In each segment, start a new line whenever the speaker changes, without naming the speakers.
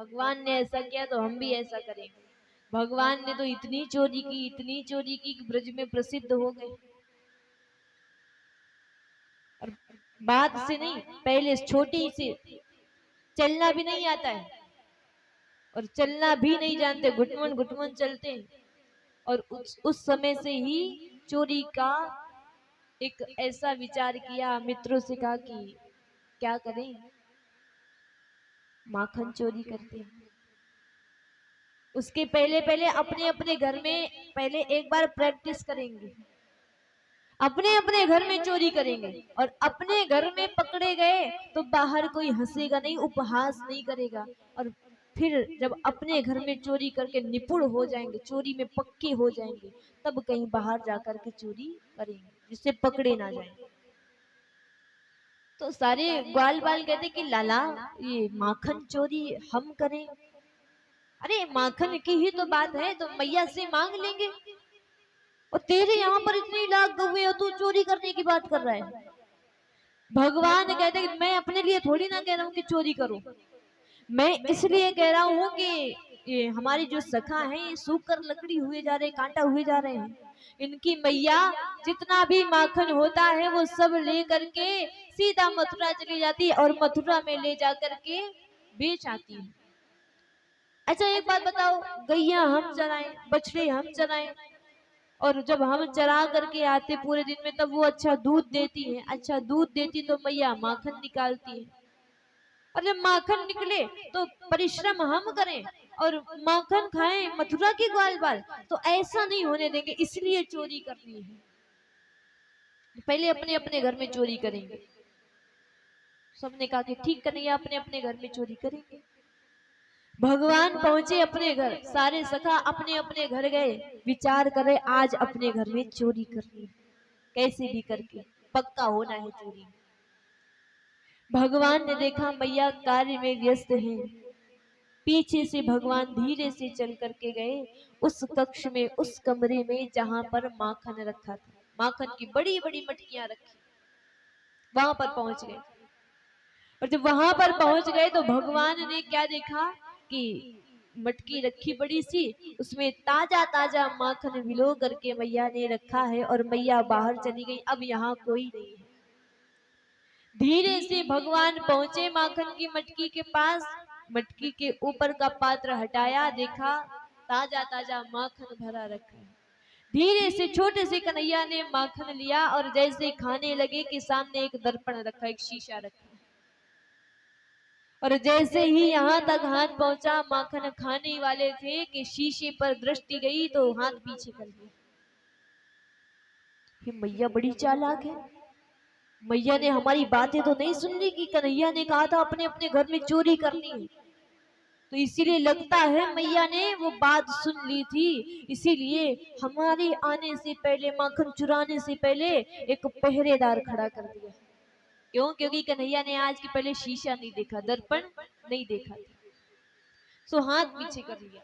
भगवान ने ऐसा किया तो हम भी ऐसा करेंगे। भगवान ने तो इतनी चोरी की कि ब्रज में प्रसिद्ध हो गए। और बात से नहीं, पहले छोटी से चलना भी नहीं आता है और चलना भी नहीं जानते, घुटमन घुटमन चलते हैं। और उस समय से ही चोरी का एक ऐसा विचार किया, मित्रों से कहा कि क्या करें, माखन चोरी करते हैं। उसके पहले पहले अपने अपने घर में पहले एक बार प्रैक्टिस करेंगे, अपने अपने घर में चोरी करेंगे और अपने घर में पकड़े गए तो बाहर कोई हंसेगा नहीं, उपहास नहीं करेगा। और फिर जब अपने घर में चोरी करके निपुण हो जाएंगे, चोरी में पक्के हो जाएंगे, तब कहीं बाहर जाकर के चोरी करेंगे जिससे पकड़े ना जाए। तो सारे ग्वाल बाल कहते कि लाला ये माखन चोरी हम करें? अरे माखन की ही तो बात है, तो मैया से मांग लेंगे। और तेरे यहाँ पर इतनी लाख गौवे हो, तू चोरी करने की बात कर रहा है। भगवान कहते हैं मैं अपने लिए थोड़ी ना कह रहा हूँ कि चोरी करो, मैं इसलिए कह रहा हूँ कि ये हमारी जो सखा है ये सूखकर लकड़ी हुए जा रहे, कांटा हुए जा रहे हैं। इनकी मैया जितना भी माखन होता है वो सब ले करके सीधा मथुरा चली जाती है और मथुरा में ले जाकर के बेच आती है। अच्छा एक बात बताओ, गैया हम चराएं, बछड़े हम चराएं, और जब हम चरा करके आते पूरे दिन में तब वो अच्छा दूध देती है। अच्छा दूध देती तो मैया माखन निकालती है, और जब माखन निकले तो परिश्रम हम करें और माखन खाएं मथुरा के ग्वाल बाल। तो ऐसा नहीं होने देंगे, इसलिए चोरी करनी है। पहले अपने अपने घर में चोरी करेंगे। सबने कहा कि ठीक कन्हैया, अपने अपने घर में चोरी करेंगे। भगवान पहुंचे अपने घर, सारे सखा अपने अपने घर गए, विचार करे आज अपने घर में चोरी करनी, कैसे भी करके पक्का होना है चोरी। भगवान ने देखा मैया कार्य में व्यस्त हैं, पीछे से भगवान धीरे से चल करके गए उस कक्ष में, उस कमरे में जहां पर माखन रखा था। माखन की बड़ी बड़ी मटकियां रखी, वहां पर पहुंच गए। और जब वहां पर पहुंच गए तो भगवान ने क्या देखा कि मटकी रखी बड़ी सी, उसमें ताजा ताजा माखन विलो करके मैया ने रखा है और मैया बाहर चली गई। अब यहाँ कोई नहीं है। धीरे से भगवान पहुंचे माखन की मटकी के पास, मटकी के ऊपर का पात्र हटाया, देखा ताजा ताजा माखन भरा रखा है। धीरे से छोटे से कन्हैया ने माखन लिया और जैसे खाने लगे कि सामने एक दर्पण रखा, एक शीशा रखा, और जैसे ही यहाँ तक हाथ पहुंचा माखन खाने वाले थे कि शीशे पर दृष्टि गई तो हाथ पीछे कर दिया। मैया बड़ी चालाक है, मैया ने हमारी बातें तो नहीं सुन ली कि कन्हैया ने कहा था अपने अपने घर में चोरी करनी है। तो इसीलिए लगता है मैया ने वो बात सुन ली थी, इसीलिए हमारे आने से पहले, माखन चुराने से पहले एक पहरेदार खड़ा कर दिया। क्यों? क्योंकि कन्हैया ने आज के पहले शीशा नहीं देखा, दर्पण नहीं देखा था, सो हाथ पीछे कर लिया।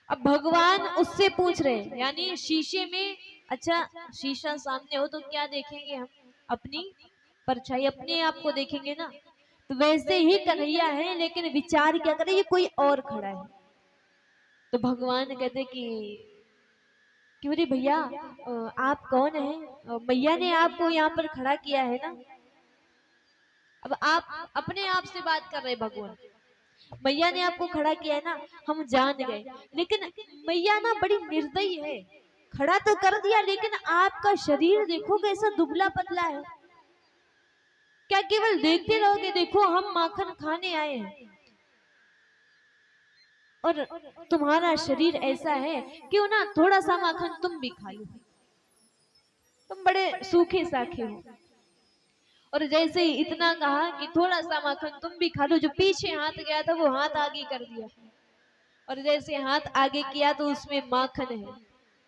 अब भगवान उससे पूछ रहे हैं, यानी शीशे में, अच्छा शीशा सामने हो तो क्या देखेंगे हम? अपनी परछाई, अपने आप को देखेंगे ना। तो वैसे ही कन्हैया है, लेकिन विचार क्या करे, ये कोई और खड़ा है। तो भगवान कहते कि क्यों रे भैया, आप कौन है? मैया ने आपको यहाँ पर खड़ा किया है ना। अब आप अपने आप से बात कर रहे भगवान, मैया ने आपको खड़ा किया है ना, हम जान गए। लेकिन मैया ना बड़ी निर्दयी है, खड़ा तो कर दिया लेकिन आपका शरीर देखो कैसा दुबला पतला है। क्या केवल देखते रहोगे? देखो हम माखन खाने आए हैं और तुम्हारा शरीर ऐसा है, क्यों ना थोड़ा सा माखन तुम भी खा लो, तुम बड़े सूखे साखे हो। और जैसे ही इतना कहा कि थोड़ा सा माखन तुम भी खा लो, जो पीछे हाथ गया था वो हाथ आगे कर दिया, और जैसे हाथ आगे किया तो उसमें माखन है।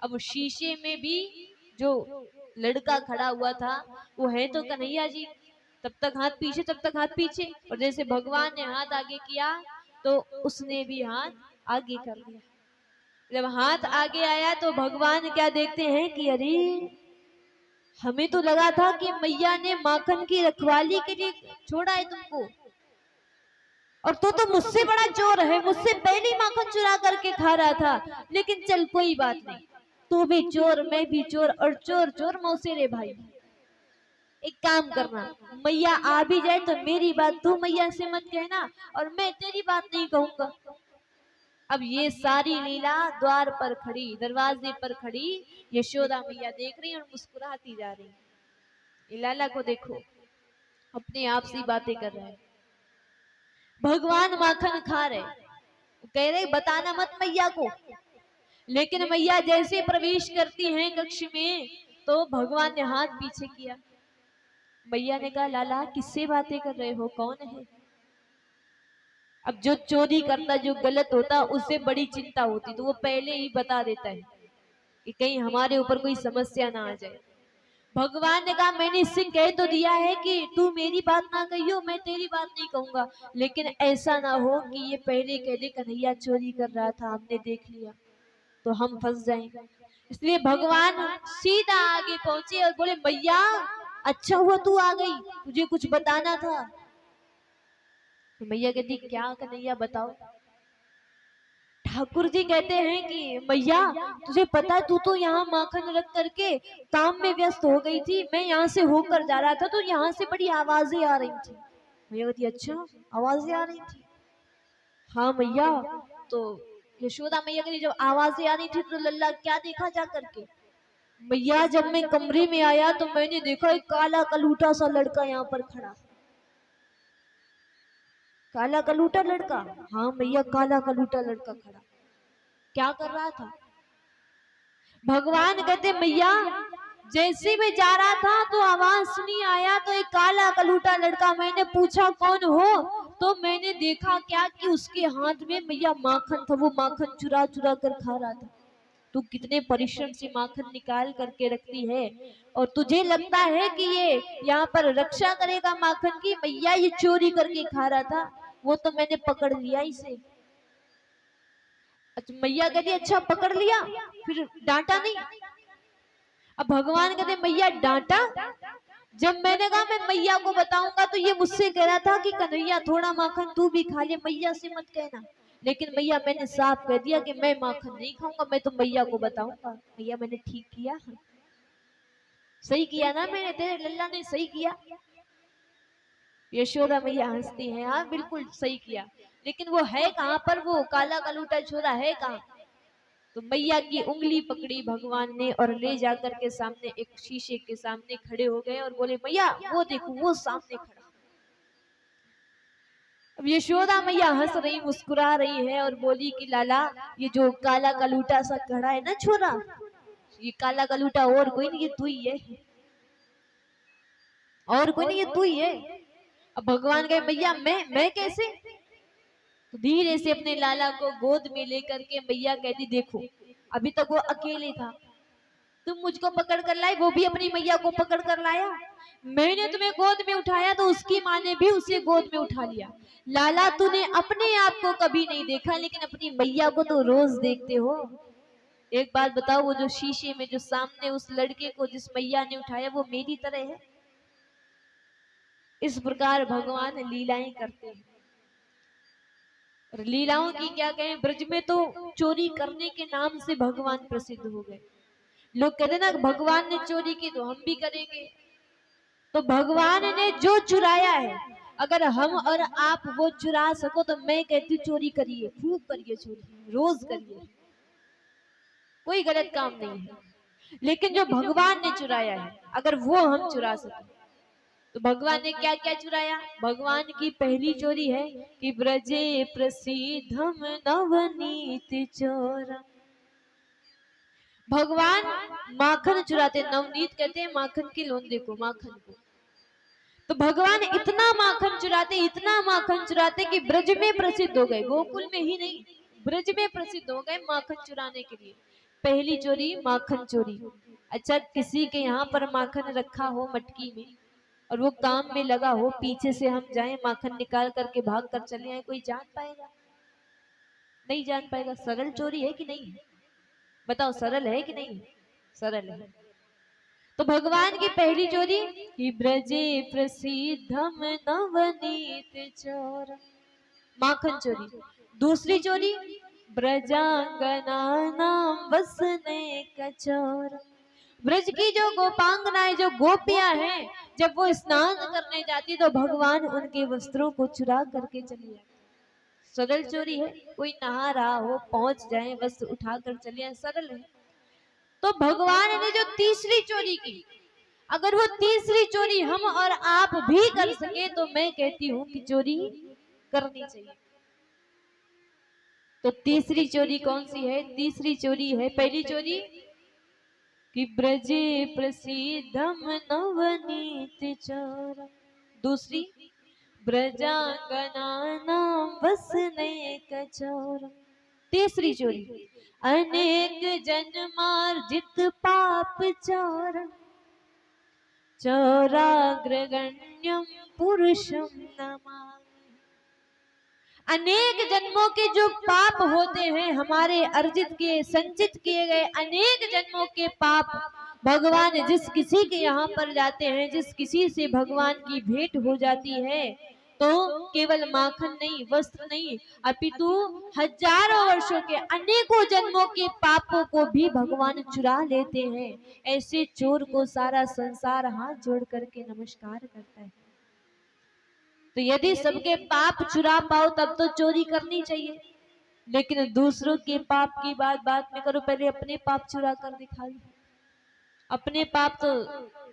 अब शीशे में भी जो लड़का खड़ा हुआ था वो है तो कन्हैया जी, तब तक हाथ पीछे, तब तक हाथ पीछे। और जैसे भगवान ने हाथ आगे किया तो उसने भी हाथ आगे कर दिया। जब हाथ आगे आया तो भगवान क्या देखते हैं कि अरे हमें तो लगा था कि मैया ने माखन की रखवाली के लिए छोड़ा है तुमको, और तो मुझसे बड़ा चोर है, मुझसे पहले ही माखन चुरा करके खा रहा था। लेकिन चल कोई बात नहीं, तू भी चोर मैं भी चोर और चोर चोर मौसेरे भाई। एक काम करना, मैया आ भी जाए तो मेरी बात तू मैया से मत कहना और मैं तेरी बात नहीं कहूंगा। अब ये सारी लीला द्वार पर खड़ी, दरवाजे पर खड़ी यशोदा मैया देख रही और मुस्कुराती जा रही। लाला को देखो, अपने आप से बातें कर रहे हैं। भगवान माखन खा रहे, कह रहे बताना मत मैया को। लेकिन मैया जैसे प्रवेश करती हैं कक्ष में तो भगवान ने हाथ पीछे किया। मैया ने कहा लाला किससे बातें कर रहे हो, कौन है? अब जो चोरी करता, जो गलत होता, उससे बड़ी चिंता होती तो वो पहले ही बता देता है कि कहीं हमारे ऊपर कोई समस्या ना आ जाए। भगवान ने कहा मैंने इससे कह तो दिया है कि तू मेरी बात ना कहियो, मैं तेरी बात नहीं कहूंगा, लेकिन ऐसा ना हो कि ये पहले कह दे कन्हैया चोरी कर रहा था, हमने देख लिया तो हम फंस जाएंगे। इसलिए भगवान सीधा आगे पहुंचे और बोले मैया अच्छा हुआ तू आ गई, तुझे कुछ बताना था। तो मैया कहती क्या कन्हैया बताओ। ठाकुर जी कहते हैं कि मैया तुझे पता है तू तो यहाँ माखन रख करके काम में व्यस्त हो गई थी, मैं यहाँ से होकर जा रहा था तो यहाँ से बड़ी आवाजें आ रही थी। मैया कहती अच्छा आवाजें आ रही थी? हाँ मैया। तो यशोदा मैया कहती जब आवाजें आ रही थी तो लल्ला क्या देखा जा करके? मैया जब मैं कमरे में आया तो मैंने देखा एक काला कलूटा सा लड़का यहाँ पर खड़ा। काला कलूटा लड़का? हाँ मैया काला कलूटा लड़का खड़ा। क्या कर रहा था? भगवान कहते मैया जैसे मैं जा रहा था तो आवाज सुनी आया तो एक काला कलूटा लड़का, मैंने पूछा कौन हो तो मैंने देखा क्या कि उसके हाथ में मैया माखन था, वो माखन चुरा चुरा कर खा रहा था। तू कितने परिश्रम से माखन निकाल करके रखती है और तुझे लगता है कि ये यहाँ पर रक्षा करेगा माखन की? मैया ये चोरी करके खा रहा था, वो तो मैंने पकड़ लिया इसे। अच्छा मैया कहती अच्छा पकड़ लिया, फिर डांटा नहीं? अब भगवान कहते मैया डांटा? जब मैंने कहा मैं मैया को बताऊंगा तो ये मुझसे कह रहा था कि कन्हैया थोड़ा माखन तू भी खा ले, मैया से मत कहना। लेकिन मैया मैंने साफ कह दिया कि मैं माखन नहीं खाऊंगा, मैं तो मैया को बताऊंगा। मैया मैंने ठीक किया, सही किया ना मैंने, तेरे लल्ला ने सही किया। यशोदा मैया हंसती है हाँ बिल्कुल सही किया, लेकिन वो है कहाँ पर, वो काला कलूटा छोरा है कहाँ? तो मैया की उंगली पकड़ी भगवान ने और ले जाकर के सामने एक शीशे के सामने खड़े हो गए और बोले मैया वो देखो वो सामने खड़ा। अब यशोदा मैया हंस रही मुस्कुरा रही है और बोली कि लाला ये जो काला कलूटा सा खड़ा है ना छोरा, ये काला कलूटा और कोई नहीं, ये तू ही है, और कोई नहीं, ये तू ही है। अब भगवान कहे मैया मैं कैसे? तो धीरे से अपने लाला को गोद में लेकर के मैया कहती देखो अभी तक वो अकेले था, तुम मुझको पकड़ कर लाए, वो भी अपनी मैया को पकड़ कर लाया। मैंने तुम्हें गोद में उठाया तो उसकी माँ ने भी उसे गोद में उठा लिया। लाला तूने अपने आप को कभी नहीं देखा लेकिन अपनी मैया को तो रोज देखते हो। एक बात बताओ, वो जो शीशे में जो सामने उस लड़के को जिस मैया ने उठाया वो मेरी तरह है? इस प्रकार भगवान लीलाएं करते हैं। और लीलाओं की क्या कहें, ब्रज में तो चोरी करने के नाम से भगवान प्रसिद्ध हो गए। लोग कहते ना भगवान ने चोरी की तो हम भी करेंगे। तो भगवान ने जो चुराया है अगर हम और आप वो चुरा सको तो मैं कहती चोरी करिए, खूब करिए, चोरी रोज करिए, कोई गलत काम नहीं है। लेकिन जो भगवान ने चुराया है अगर वो हम चुरा सके तो भगवान ने क्या क्या चुराया? भगवान की पहली चोरी है कि ब्रजे प्रसिद्धम नवनीत चोर। भगवान माखन चुराते, नवनीत कहते हैं माखन की लोंदे को, माखन को। तो भगवान इतना माखन चुराते, इतना माखन चुराते कि ब्रज में प्रसिद्ध हो गए, गोकुल में ही नहीं ब्रज में प्रसिद्ध हो गए माखन चुराने के लिए। पहली चोरी माखन चोरी। अच्छा किसी के यहाँ पर माखन रखा हो मटकी में और वो काम में लगा हो, पीछे से हम जाएं माखन निकाल करके भाग कर चले आए, कोई जान पाएगा? नहीं जान पाएगा। सरल चोरी है कि नहीं? बताओ सरल है कि नहीं? सरल है। तो भगवान की पहली चोरी कि ब्रजे प्रसिद्धम नवनीत चोर। माखन चोरी। दूसरी चोरी, ब्रजांगना नाम बसने का चोर। ब्रज की जो गोपांगनाएं, जो गोपियां हैं, जब वो स्नान करने जाती तो भगवान उनके वस्त्रों को चुरा करके चले जाते। सरल चोरी है, कोई नहा रहा हो पहुंच जाए वस्त्र उठाकर चले जाए, सरल है। तो भगवान ने जो तीसरी चोरी की, अगर वो तीसरी चोरी हम और आप भी कर सके तो मैं कहती हूँ कि चोरी करनी चाहिए। तो तीसरी चोरी कौन सी है? तीसरी चोरी है, पहली चोरी कि ब्रजे प्रसिद्धम नवनीत चोर। दूसरी, ब्रजांगना नाम बसने का चोर। तीसरी चोरी, अनेक जन्मार्जित पाप चोर, चौराग्रगण्यम पुरुषम नमामि। अनेक जन्मों के जो पाप होते हैं, हमारे अर्जित किए संचित किए गए अनेक जन्मों के पाप, भगवान जिस किसी के यहाँ पर जाते हैं, जिस किसी से भगवान की भेंट हो जाती है, तो केवल माखन नहीं, वस्त्र नहीं, अपितु हजारों वर्षों के अनेकों जन्मों के पापों को भी भगवान चुरा लेते हैं। ऐसे चोर को सारा संसार हाथ जोड़ करके नमस्कार करता है। तो यदि सबके पाप चुरा पाओ तब तो चोरी करनी चाहिए, लेकिन दूसरों के पाप की बात में करो, पहले अपने पाप चुरा कर दिखा लो। अपने पाप तो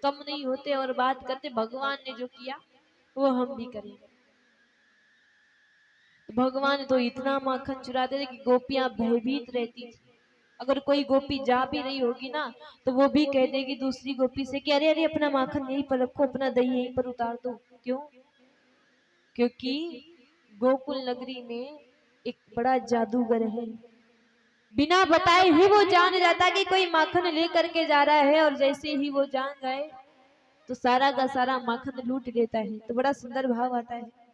कम नहीं होते और बात करते भगवान ने जो किया वो हम भी करेंगे। भगवान तो इतना माखन चुराते थे कि गोपियां भयभीत रहती थी। अगर कोई गोपी जा भी रही होगी ना तो वो भी कह देगी दूसरी गोपी से कि अरे अरे अपना माखन यहीं पर रखो, अपना दही यहीं पर उतार दो। क्यों? क्योंकि गोकुल नगरी में एक बड़ा जादूगर है, बिना बताए ही वो जान जाता कि कोई माखन लेकर के जा रहा है, और जैसे ही वो जान जाए तो सारा का सारा माखन लूट लेता है। तो बड़ा सुंदर भाव आता है।